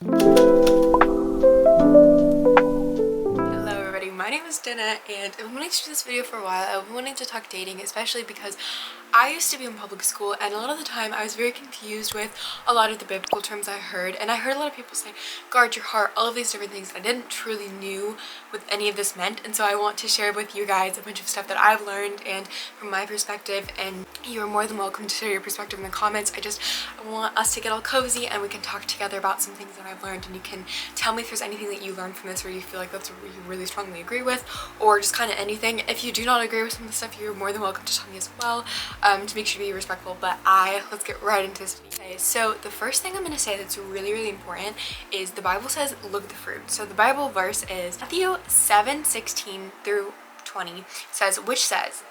Hello everybody, my name is Dana and I've been wanting to do this video for a while. I've been wanting to talk dating, especially because I used to be in public school and a lot of the time I was very confused with a lot of the biblical terms I heard, and I heard a lot of people say guard your heart, all of these different things. I didn't truly knew what any of this meant, and so I want to share with you guys a bunch of stuff that I've learned and from my perspective, and you're more than welcome to share your perspective in the comments. I want us to get all cozy and we can talk together about some things that I've learned, and you can tell me if there's anything that you learned from this or you feel like that's what you really strongly agree with, or just kind of anything. If you do not agree with some of the stuff, you're more than welcome to tell me as well, to make sure to be respectful. But let's get right into this video. Okay, so the first thing I'm going to say that's really important is the Bible says look at the fruit. So the Bible verse is Matthew 7:16 through 20 says, which says,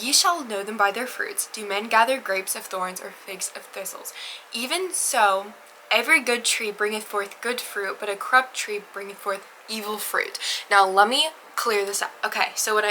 "Ye shall know them by their fruits. Do men gather grapes of thorns or figs of thistles? Even so, every good tree bringeth forth good fruit, but a corrupt tree bringeth forth evil fruit." Now let me clear this up. Okay, so what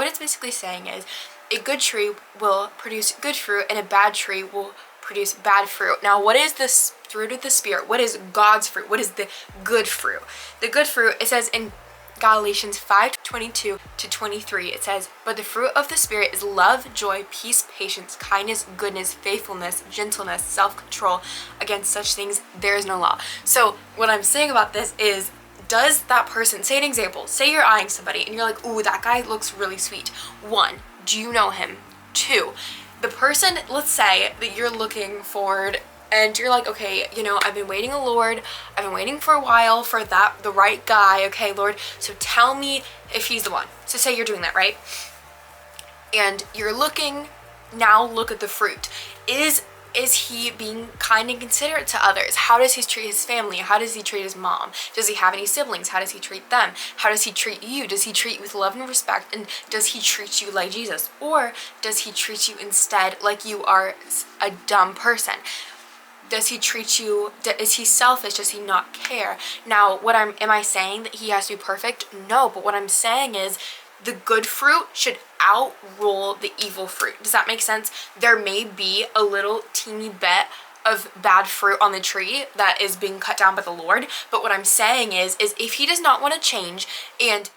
it's basically saying is a good tree will produce good fruit and a bad tree will produce bad fruit. Now what is this fruit of the Spirit? What is God's fruit? What is the good fruit? The good fruit, it says in Galatians 5:22 to 23, it says, "But the fruit of the Spirit is love, joy, peace, patience, kindness, goodness, faithfulness, gentleness, self-control. Against such things there is no law." So what I'm saying about this is, does that person, say an example, say you're eyeing somebody and you're like, ooh, that guy looks really sweet. 1, do you know him? 2, the person, let's say that you're looking forward and you're like, okay, you know, I've been waiting for a while for the right guy. Okay, Lord, so tell me if he's the one. So say you're doing that, right? And you're looking, now look at the fruit. Is he being kind and considerate to others? How does he treat his family? How does he treat his mom? Does he have any siblings? How does he treat them? How does he treat you? Does he treat you with love and respect? And does he treat you like Jesus? Or does he treat you instead like you are a dumb person? Does he treat you, is he selfish? Does he not care? Now, am I saying that he has to be perfect? No, but what I'm saying is the good fruit should outrule the evil fruit. Does that make sense? There may be a little teeny bit of bad fruit on the tree that is being cut down by the Lord, but what I'm saying is if he does not want to change and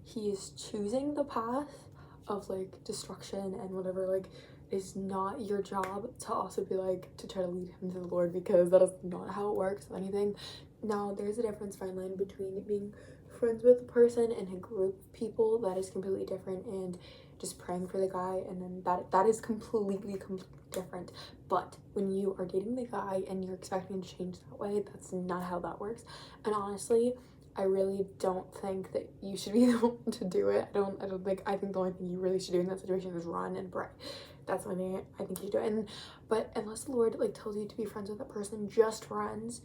he is choosing the path of like destruction and whatever, like, is not your job to also be like to try to lead him to the Lord, because that is not how it works with anything. Now there's a fine line between being friends with a person and a group of people that is completely different, and just praying for the guy, and then that is completely different. But when you are dating the guy and you're expecting him to change that way, that's not how that works. And honestly, I really don't think that you should be the one to do it. I think the only thing you really should do in that situation is run and pray. That's the only thing I think you do it. But unless the Lord like tells you to be friends with that person, just friends,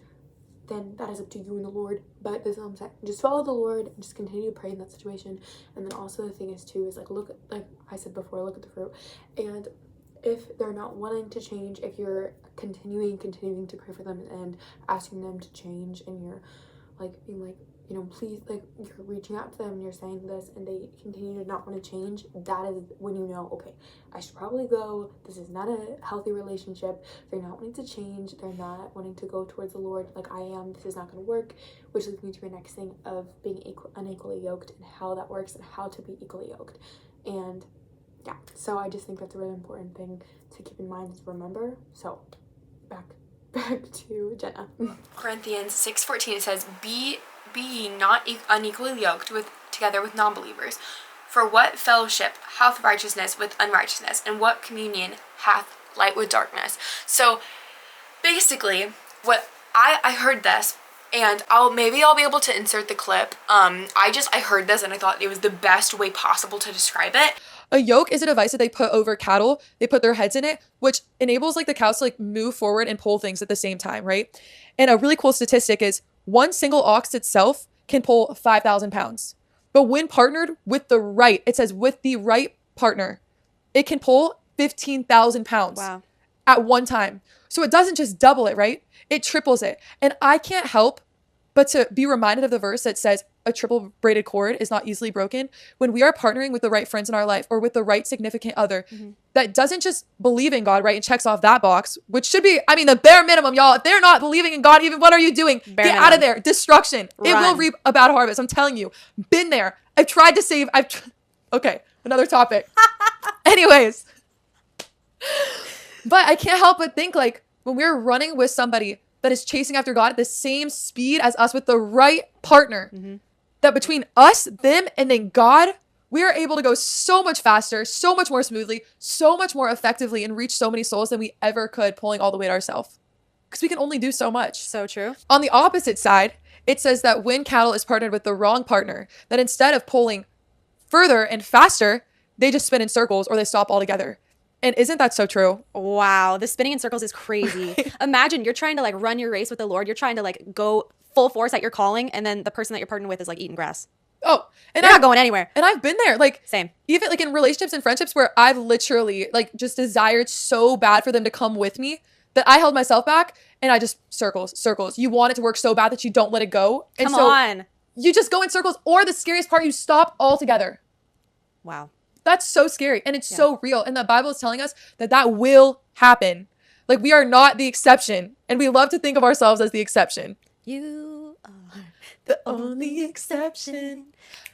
then that is up to you and the Lord. But this is what I'm saying. Just follow the Lord and just continue to pray in that situation. And then also the thing is too is like like I said before, look at the fruit. And if they're not wanting to change, if you're continuing to pray for them and asking them to change, and you're like being like, you know, please, like, you're reaching out to them and you're saying this and they continue to not want to change, that is when you know, okay, I should probably go. This is not a healthy relationship. They're not wanting to change. They're not wanting to go towards the Lord like I am. This is not going to work, which leads me to my next thing of being unequally yoked and how that works and how to be equally yoked. And yeah, so I just think that's a really important thing to keep in mind, to remember. So back to Jenna. Corinthians 6:14, it says, Be ye not unequally yoked together with non-believers. For what fellowship hath righteousness with unrighteousness, and what communion hath light with darkness? So basically, what I heard this, and I'll be able to insert the clip. I heard this and I thought it was the best way possible to describe it. A yoke is a device that they put over cattle. They put their heads in it, which enables like the cows to like move forward and pull things at the same time, right? And a really cool statistic is one single ox itself can pull 5,000 pounds. But when partnered with the right, it says with the right partner, it can pull 15,000 pounds. Wow. At one time. So it doesn't just double it, right? It triples it. And I can't help but to be reminded of the verse that says, a triple braided cord is not easily broken. When we are partnering with the right friends in our life or with the right significant other that doesn't just believe in God, right, and checks off that box, which should be, I mean, the bare minimum, y'all. If they're not believing in God, even what are you doing? Bare Get minimum. out of there. Destruction. It will Run. reap a bad harvest. I'm telling you. Been there. I've tried to save. Okay, another topic. Anyways. But I can't help but think, like, when we're running with somebody that is chasing after God at the same speed as us with the right partner, that between us, them, and then God, we are able to go so much faster, so much more smoothly, so much more effectively, and reach so many souls than we ever could pulling all the weight ourselves. Because we can only do so much. So true. On the opposite side, it says that when cattle is partnered with the wrong partner, that instead of pulling further and faster, they just spin in circles or they stop altogether. And isn't that so true? Wow, the spinning in circles is crazy. Imagine you're trying to like run your race with the Lord. You're trying to like go full force at your calling, and then the person that you're partnered with is like eating grass. Oh, and You're not going anywhere. And I've been there. Like, Same. Even like in relationships and friendships where I've literally like just desired so bad for them to come with me that I held myself back and I just circles. You want it to work so bad that you don't let it go. And Come on. You just go in circles, or the scariest part, you stop altogether. Wow. That's so scary. And it's so real. And the Bible is telling us that that will happen. Like, we are not the exception. And we love to think of ourselves as the exception. You are The only exception.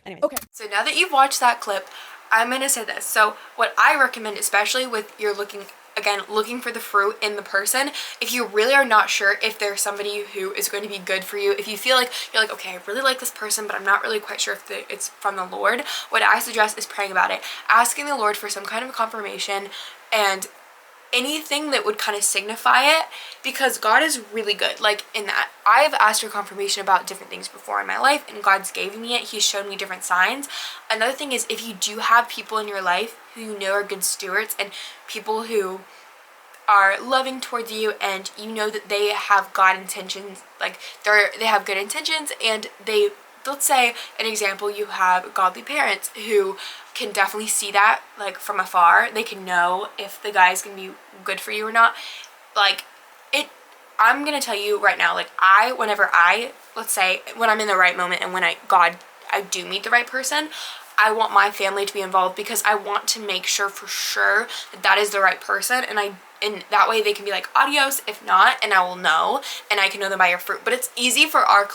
Anyway. Okay. So now that you've watched that clip, I'm going to say this. So what I recommend, especially with you're looking for the fruit in the person, if you really are not sure if there's somebody who is going to be good for you, if you feel like you're like, okay, I really like this person, but I'm not really quite sure if it's from the Lord, what I suggest is praying about it, asking the Lord for some kind of confirmation and anything that would kind of signify it, because God is really good. Like, in that, I've asked for confirmation about different things before in my life, and God's given me it. He's shown me different signs. Another thing is, if you do have people in your life who you know are good stewards and people who are loving towards you, and you know that they have God intentions, like they have good intentions, and let's say an example, you have godly parents who can definitely see that, like, from afar. They can know if the guy's gonna be good for you or not. Like, I'm gonna tell you right now, like, let's say when I'm in the right moment and when I do meet the right person, I want my family to be involved, because I want to make sure for sure that is the right person, and that way they can be like, adios if not, and I will know, and I can know them by your fruit. But it's easy for our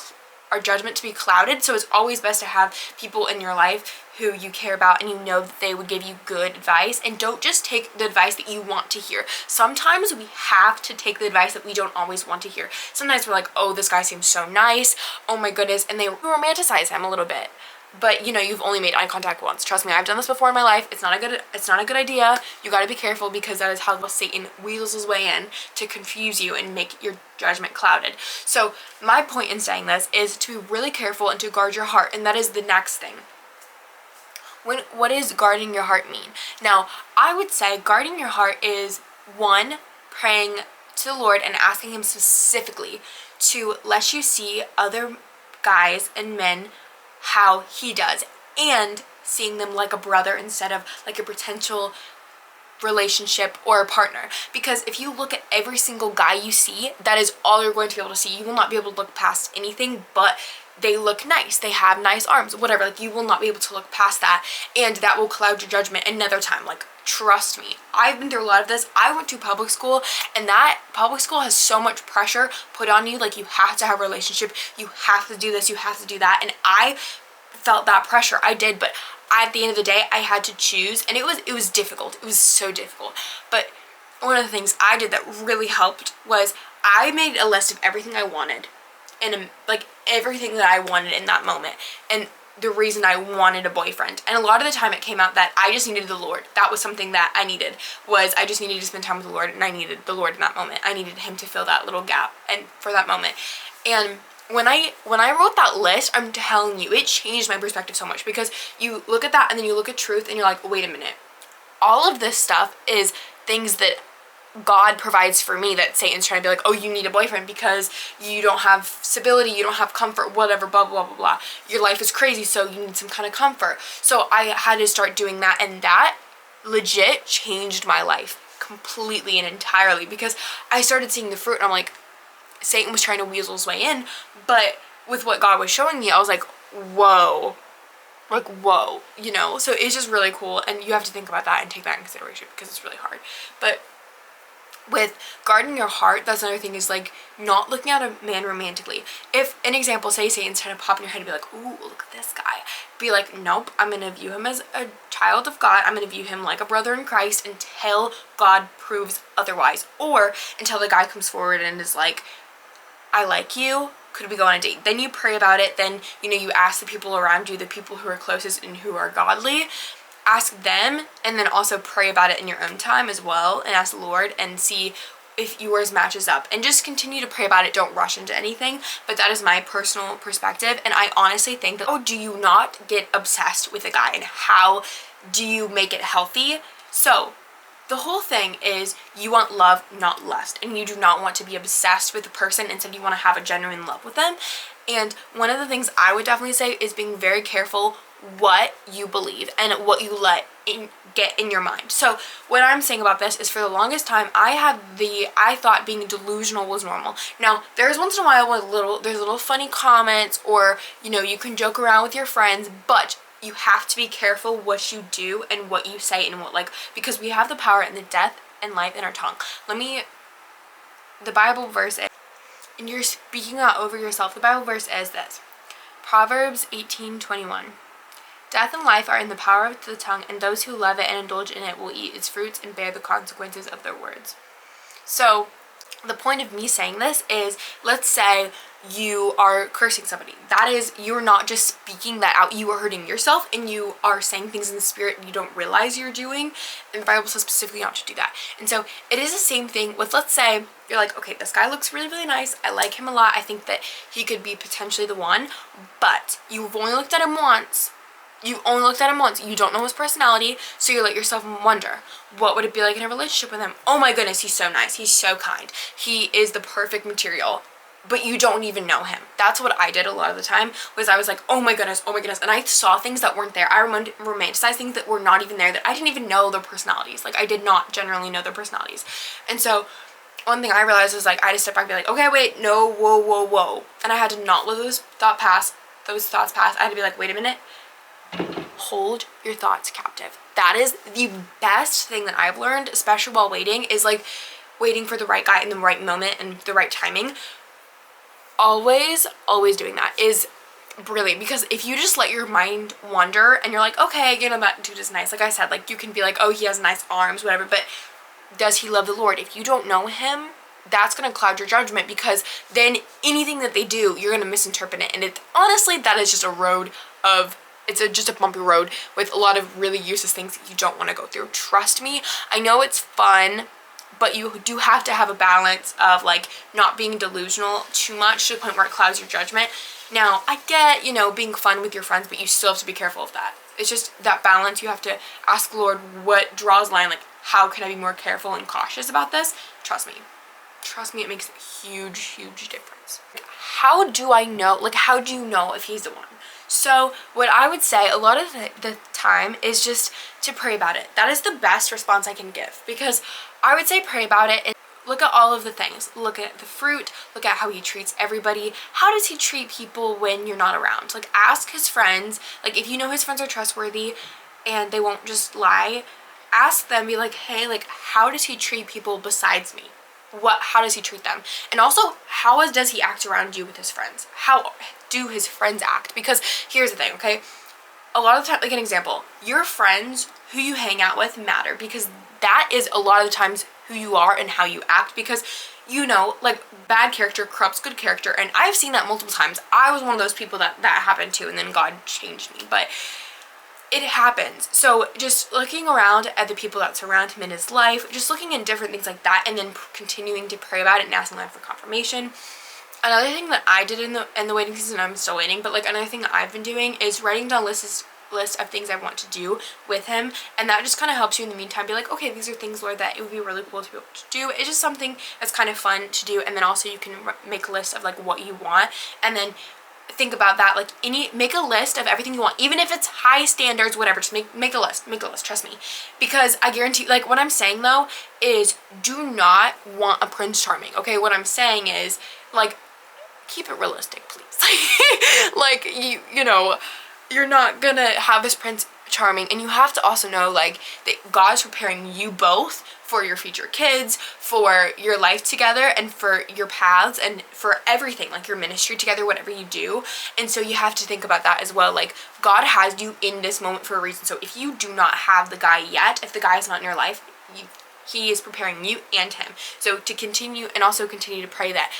judgment to be clouded, so it's always best to have people in your life who you care about and you know that they would give you good advice, and don't just take the advice that you want to hear. Sometimes we have to take the advice that we don't always want to hear. Sometimes we're like, oh, this guy seems so nice, oh my goodness, and they romanticize him a little bit. But, you know, you've only made eye contact once. Trust me, I've done this before in my life. It's not a good idea. You got to be careful, because that is how Satan weasels his way in to confuse you and make your judgment clouded. So my point in saying this is to be really careful and to guard your heart, and that is the next thing. What does guarding your heart mean? Now, I would say guarding your heart is, one, praying to the Lord and asking him specifically to let you see other guys and men how he does, and seeing them like a brother instead of like a potential relationship or a partner. Because if you look at every single guy you see, that is all you're going to be able to see. You will not be able to look past anything, but they look nice, they have nice arms, whatever. Like, you will not be able to look past that, and that will cloud your judgment another time. Like, trust me, I've been through a lot of this. I went to public school, and that public school has so much pressure put on you. Like, you have to have a relationship, you have to do this, you have to do that, and I felt that pressure. I did, but at the end of the day, I had to choose, and it was difficult. It was so difficult. But one of the things I did that really helped was I made a list of everything I wanted, and like everything that I wanted in that moment, and the reason I wanted a boyfriend. And a lot of the time it came out that I just needed the Lord. That was something that I needed, was I just needed to spend time with the Lord, and I needed the Lord in that moment. I needed him to fill that little gap and for that moment. And when I wrote that list, I'm telling you, it changed my perspective so much, because you look at that and then you look at truth and you're like, wait a minute. All of this stuff is things that God provides for me, that Satan's trying to be like, oh, you need a boyfriend because you don't have stability, you don't have comfort, whatever, blah, blah, blah, blah. Your life is crazy, so you need some kind of comfort. So I had to start doing that, and that legit changed my life completely and entirely, because I started seeing the fruit, and I'm like, Satan was trying to weasel his way in, but with what God was showing me, I was like, whoa. Like, whoa, you know? So it's just really cool, and you have to think about that and take that in consideration because it's really hard. But with guarding your heart, that's another thing, is like not looking at a man romantically. If, an example, say Satan's trying to pop in your head and be like, ooh, look at this guy. Be like, nope, I'm going to view him as a child of God. I'm going to view him like a brother in Christ until God proves otherwise. Or until the guy comes forward and is like, I like you. Could we go on a date? Then you pray about it. Then, you know, you ask the people around you, the people who are closest and who are godly, ask them, and then also pray about it in your own time as well, and ask the Lord and see if yours matches up, and just continue to pray about it. Don't rush into anything. But that is my personal perspective, and I honestly think that, oh, do you not get obsessed with a guy, and how do you make it healthy? So the whole thing is, you want love, not lust, and you do not want to be obsessed with a person. Instead, you want to have a genuine love with them. And one of the things I would definitely say is being very careful what you believe and what you let get in your mind. So what I'm saying about this is, for the longest time, I thought being delusional was normal. Now, there's once in a while there's little funny comments, or, you know, you can joke around with your friends, but you have to be careful what you do and what you say, and because we have the power in the death and life in our tongue. The Bible verse is, and you're speaking out over yourself, the Bible verse is this, Proverbs 18:21. Death and life are in the power of the tongue, and those who love it and indulge in it will eat its fruits and bear the consequences of their words. So the point of me saying this is, let's say you are cursing somebody. That is, you're not just speaking that out, you are hurting yourself, and you are saying things in the spirit you don't realize you're doing, and the Bible says specifically not to do that. And so it is the same thing with, let's say you're like, okay, this guy looks really, really nice, I like him a lot, I think that he could be potentially the one, but you've only looked at him once. You don't know his personality, so you let yourself wonder, what would it be like in a relationship with him? Oh my goodness, he's so nice, he's so kind, he is the perfect material, but you don't even know him. That's what I did a lot of the time, was I was like, oh my goodness, and I saw things that weren't there. I romanticized things that were not even there, that I didn't even know their personalities. Like, I did not generally know their personalities. And so one thing I realized was, like, I had to step back and be like, okay, wait, no, whoa, and I had to not let those thoughts pass. I had to be like, wait a minute, hold your thoughts captive. That is the best thing that I've learned, especially while waiting, is like waiting for the right guy in the right moment and the right timing. Always doing that is brilliant, because if you just let your mind wander and you're like, okay, you know, that dude is nice, like I said, like, you can be like, oh, he has nice arms, whatever, but does he love the Lord? If you don't know him, that's going to cloud your judgment, because then anything that they do, you're going to misinterpret it. And honestly, that is just just a bumpy road with a lot of really useless things that you don't want to go through. Trust me, I know it's fun, but you do have to have a balance of, like, not being delusional too much to the point where it clouds your judgment. Now, I get, you know, being fun with your friends, but you still have to be careful of that. It's just that balance. You have to ask the Lord what draws the line, like, how can I be more careful and cautious about this? Trust me, it makes a huge difference. How do I know, like, how do you know if he's the one? So what I would say a lot of the time is just to pray about it. That is the best response I can give, because I would say pray about it and look at all of the things. Look at the fruit, look at how he treats everybody. How does he treat people when you're not around? Like, ask his friends, like, if you know his friends are trustworthy and they won't just lie, ask them, be like, hey, like, how does he treat people besides me? How does he treat them? And also, how does he act around you with his friends? How do his friends act? Because here's the thing, okay? A lot of the time, like, an example, your friends, who you hang out with, matter, because that is a lot of the times who you are and how you act, because, you know, like, bad character corrupts good character, and I've seen that multiple times. I was one of those people that happened to, and then God changed me, but it happens. So just looking around at the people that surround him in his life, just looking at different things like that, and then continuing to pray about it and asking God for confirmation. Another thing that I did in the waiting season, I'm still waiting, but, like, another thing that I've been doing is writing down list of things I want to do with him, and that just kind of helps you in the meantime be like, okay, these are things, Lord, that it would be really cool to be able to do. It's just something that's kind of fun to do, and then also you can make a list of, like, what you want, and then think about that, like, make a list of everything you want, even if it's high standards, whatever. Just make a list, trust me, because I guarantee, like, what I'm saying though is, do not want a Prince Charming, okay? What I'm saying is, like, keep it realistic, please. Like, you know, you're not gonna have this Prince Charming, and you have to also know, like, that God's preparing you both for your future kids, for your life together, and for your paths, and for everything, like your ministry together, whatever you do. And so you have to think about that as well. Like, God has you in this moment for a reason. So if you do not have the guy yet, if the guy is not in your life, he is preparing you and him. So to continue, and also continue to pray that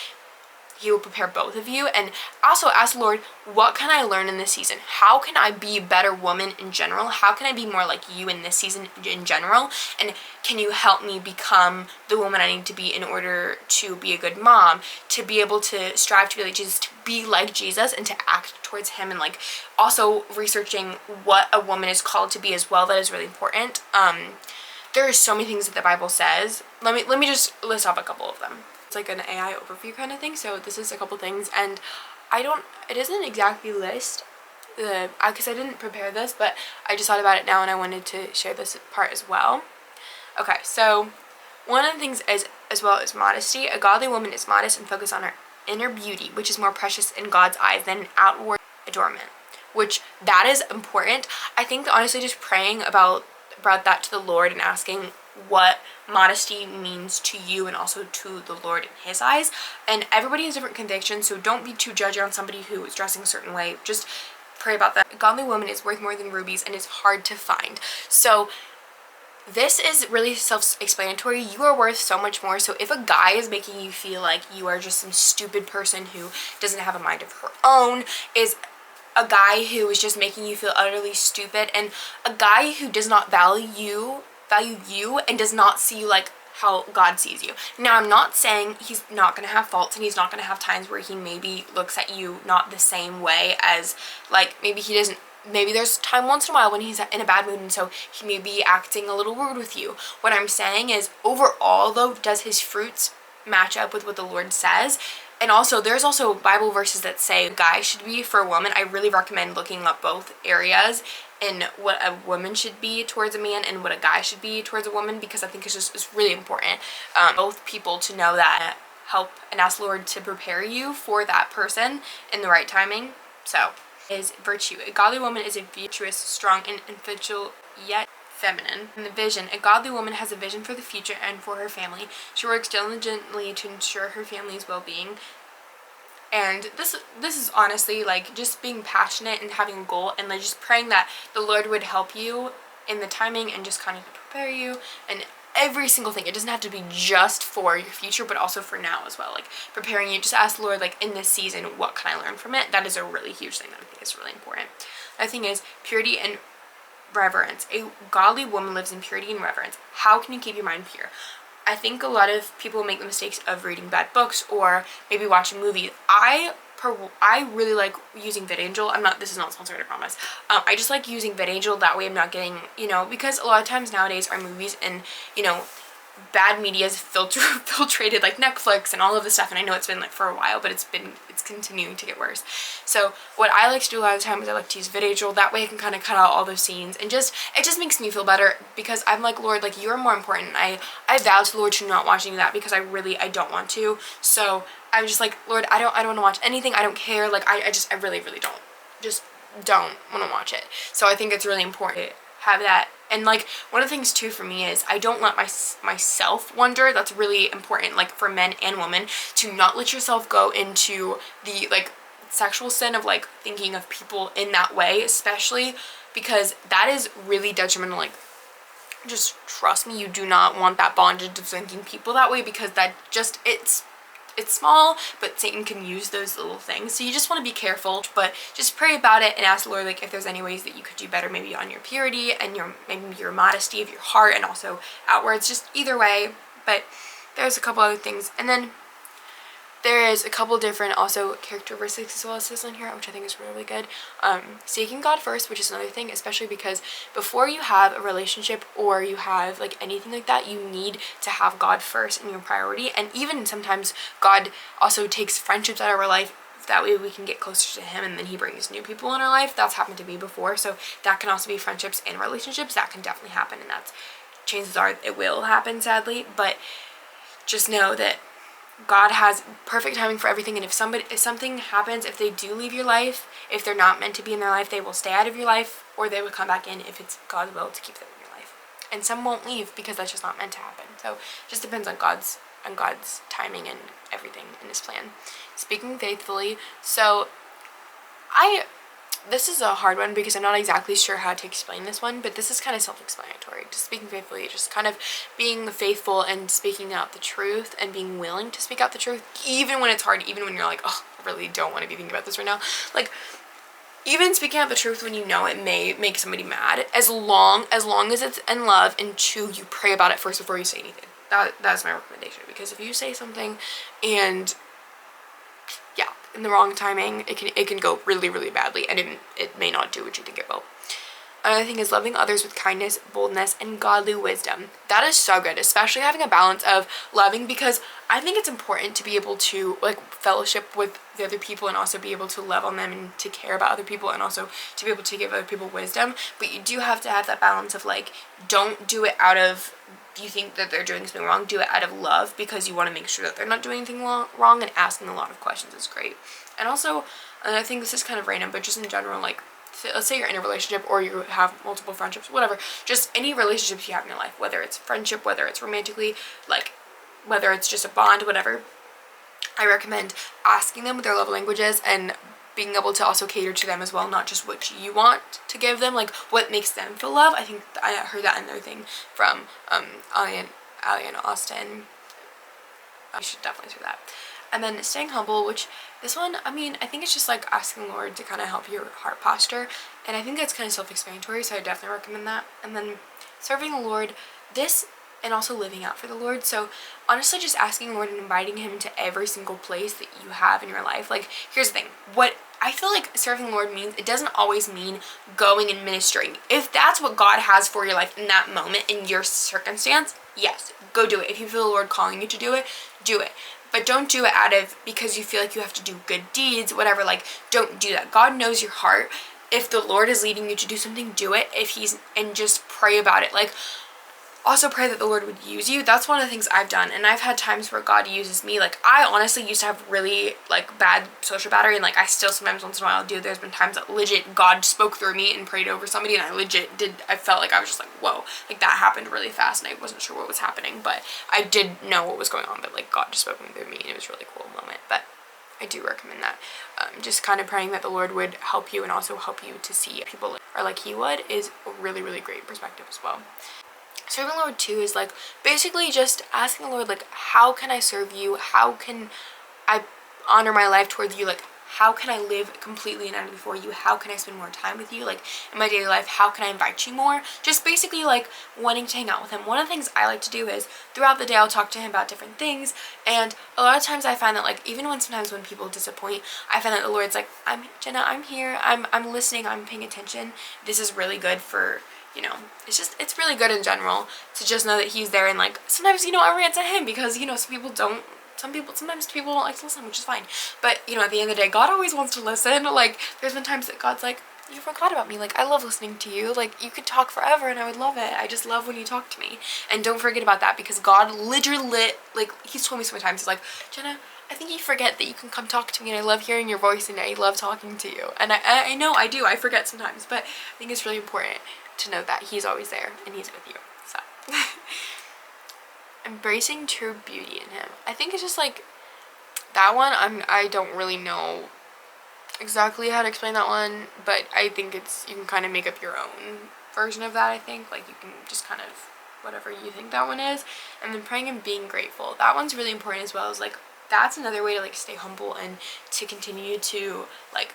he will prepare both of you, and also ask the Lord, what can I learn in this season? How can I be a better woman in general? How can I be more like you in this season in general? And can you help me become the woman I need to be in order to be a good mom, to be able to strive to be like Jesus, to be like Jesus, and to act towards him? And like also researching what a woman is called to be as well. That is really important. There are so many things that the Bible says. Let me just list off a couple of them. It's like an AI overview kind of thing. So this is a couple things, and it doesn't exactly list because I didn't prepare this, but I just thought about it now and I wanted to share this part as well. Okay, so one of the things is, as well as modesty. A godly woman is modest and focused on her inner beauty, which is more precious in God's eyes than outward adornment, which that is important. I think honestly just praying about that to the Lord and asking what modesty means to you and also to the Lord in his eyes. And everybody has different convictions, so don't be too judgy on somebody who is dressing a certain way. Just pray about that. A godly woman is worth more than rubies and is hard to find. So this is really self-explanatory. You are worth so much more. So if a guy is making you feel like you are just some stupid person who doesn't have a mind of her own, is a guy who is just making you feel utterly stupid, and a guy who does not value you and does not see you like how God sees you. Now, I'm not saying he's not going to have faults and he's not going to have times where he maybe looks at you not the same way as, like, maybe he doesn't, maybe there's time once in a while when he's in a bad mood and so he may be acting a little rude with you. What I'm saying is, overall though, does his fruits match up with what the Lord says? And also, there's also Bible verses that say a guy should be for a woman. I really recommend looking up both areas and what a woman should be towards a man and what a guy should be towards a woman, because I think it's really important. Both people to know that, help and ask the Lord to prepare you for that person in the right timing. So, is virtue. A godly woman is a virtuous, strong, and influential, yet feminine. In the vision, a godly woman has a vision for the future and for her family. She works diligently to ensure her family's well-being. And this is honestly like just being passionate and having a goal, and like just praying that the Lord would help you in the timing and just kind of prepare you and every single thing. It doesn't have to be just for your future, but also for now as well. Like preparing you, just ask the Lord, like, in this season, what can I learn from it? That is a really huge thing that I think is really important. Another thing is purity and reverence. A godly woman lives in purity and reverence. How can you keep your mind pure? I think a lot of people make the mistakes of reading bad books or maybe watching movies. I really like using VidAngel. This is not sponsored, I promise. I just like using VidAngel. That way I'm not getting, because a lot of times nowadays our movies and, bad media is filtrated like Netflix and all of this stuff, and I know it's been like for a while, but it's continuing to get worse. So what I like to do a lot of the time is I like to use VidAngel. That way I can kind of cut out all those scenes, and it just makes me feel better, because I'm like, Lord, like, you are more important. I vow to the Lord to not watching that, because I don't want to. So I'm just like, Lord, I don't want to watch anything. I don't care. Like I really don't want to watch it. So I think it's really important to have that. And like one of the things too for me is I don't let myself wonder. That's really important, like for men and women, to not let yourself go into the like sexual sin of like thinking of people in that way, especially because that is really detrimental. Like, just trust me, you do not want that bondage of thinking people that way, because that just it's small, but Satan can use those little things. So you just want to be careful, but just pray about it and ask the Lord, like, if there's any ways that you could do better, maybe on your purity and maybe your modesty of your heart, and also outwards, just either way. But there's a couple other things. And then there is a couple different also characteristics as well as this on here, which I think is really good. Seeking God first, which is another thing, especially because before you have a relationship or you have like anything like that, you need to have God first in your priority. And even sometimes God also takes friendships out of our life, that way we can get closer to him, and then he brings new people in our life. That's happened to me before. So that can also be friendships and relationships. That can definitely happen, and that's, chances are it will happen, sadly. But just know that God has perfect timing for everything, and if something happens, if they do leave your life, if they're not meant to be in their life, they will stay out of your life, or they will come back in if it's God's will to keep them in your life. And some won't leave because that's just not meant to happen. So it just depends on God's timing and everything in his plan. Speaking faithfully, so this is a hard one because I'm not exactly sure how to explain this one, but this is kind of self-explanatory. Just speaking faithfully, just kind of being faithful and speaking out the truth and being willing to speak out the truth, even when it's hard, even when you're like, oh, I really don't want to be thinking about this right now. Like, even speaking out the truth when you know it may make somebody mad, as long as it's in love, and two, you pray about it first before you say anything. That's my recommendation, because if you say something and yeah, in the wrong timing, it can go really, really badly, and it may not do what you think it will. Another thing is loving others with kindness, boldness, and godly wisdom. That is so good, especially having a balance of loving, because I think it's important to be able to like fellowship with the other people and also be able to love on them and to care about other people and also to be able to give other people wisdom. But you do have to have that balance of like, don't do it out of you think that they're doing something wrong, do it out of love because you want to make sure that they're not doing anything wrong, and asking a lot of questions is great. And also, and I think this is kind of random, but just in general, like, let's say you're in a relationship or you have multiple friendships, whatever, just any relationships you have in your life, whether it's friendship, whether it's romantically, like, whether it's just a bond, whatever, I recommend asking them what their love language is and being able to also cater to them as well, not just what you want to give them, like what makes them feel love. I think I heard that another thing from Ali and Austin. I should definitely do that. And then staying humble, which this one, I mean, I think it's just like asking the Lord to kind of help your heart posture, and I think that's kind of self-explanatory, so I definitely recommend that. And then serving the Lord, this, and also living out for the Lord. So honestly, just asking the Lord and inviting him into every single place that you have in your life. Like, here's the thing, what I feel like serving the Lord means, it doesn't always mean going and ministering. If that's what God has for your life in that moment, in your circumstance, yes, go do it. If you feel the Lord calling you to do it, do it. But don't do it out of because you feel like you have to do good deeds, whatever. Like, don't do that. God knows your heart. If the Lord is leading you to do something, do it. And just pray about it. Like, also pray that the Lord would use you. That's one of the things I've done, and I've had times where God uses me. Like, I honestly used to have really like bad social battery, and like I still sometimes once in a while do. There's been times that legit God spoke through me and prayed over somebody, and I felt like I was just like, whoa, like that happened really fast, and I wasn't sure what was happening, but I did know what was going on. But like God just spoke through me, and it was a really cool moment. But I do recommend that. Just kind of praying that the Lord would help you and also help you to see people are like he would is a really, really great perspective as well. Serving the Lord too is like basically just asking the Lord, like, how can I serve you? How can I honor my life towards you? Like, how can I live completely and utterly for you? How can I spend more time with you? Like, in my daily life, how can I invite you more? Just basically like wanting to hang out with him. One of the things I like to do is throughout the day I'll talk to him about different things, and a lot of times I find that like even when sometimes when people disappoint, I find that the Lord's like, Jenna, I'm here, I'm listening, I'm paying attention. This is really good for, you know, it's really good in general to just know that he's there. And like sometimes, you know, I rant at him because, you know, sometimes people don't like to listen, which is fine. But, you know, at the end of the day, God always wants to listen. Like, there's been times that God's like, you forgot about me. Like, I love listening to you. Like, you could talk forever and I would love it. I just love when you talk to me. And don't forget about that, because God literally, like, he's told me so many times, he's like, Jenna, I think you forget that you can come talk to me, and I love hearing your voice, and I love talking to you. And I know I do. I forget sometimes, but I think it's really important to know that he's always there and he's with you. So embracing true beauty in him. I think it's just like that one. I don't really know exactly how to explain that one, but I think you can kind of make up your own version of that. I think like you can just kind of whatever you think that one is. And then praying and being grateful. That one's really important as well. As like that's another way to like stay humble and to continue to like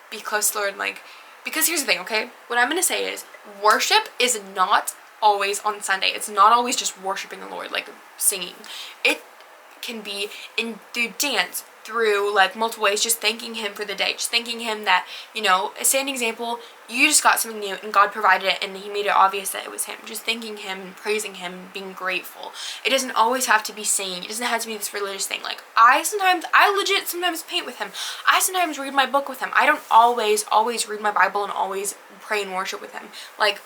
be close to the Lord and like. Because here's the thing, okay? What I'm going to say is worship is not always on Sunday. It's not always just worshiping the Lord, like singing. It can be through dance, through like multiple ways, just thanking him for the day, just thanking him that, you know, say an example, you just got something new and God provided it and he made it obvious that it was him. Just thanking him, praising him, being grateful. It doesn't always have to be singing. It doesn't have to be this religious thing. Like I legit sometimes paint with him. I sometimes read my book with him. I don't always read my Bible and always pray and worship with him. Like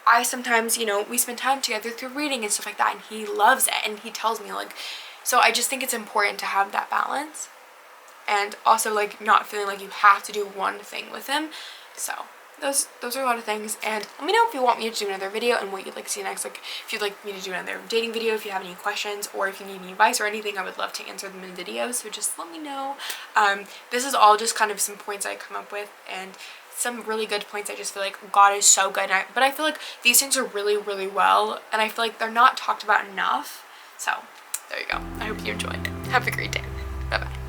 I sometimes, you know, we spend time together through reading and stuff like that, and he loves it, and he tells me like, So I just think it's important to have that balance, and also like not feeling like you have to do one thing with him. So those are a lot of things, and let me know if you want me to do another video and what you'd like to see next. Like if you'd like me to do another dating video, if you have any questions, or if you need any advice or anything, I would love to answer them in videos, so just let me know. This is all just kind of some points I come up with, and some really good points. I just feel like God is so good, but I feel like these things are really, really well, and I feel like they're not talked about enough. So there you go. I hope you enjoyed. Have a great day. Bye bye.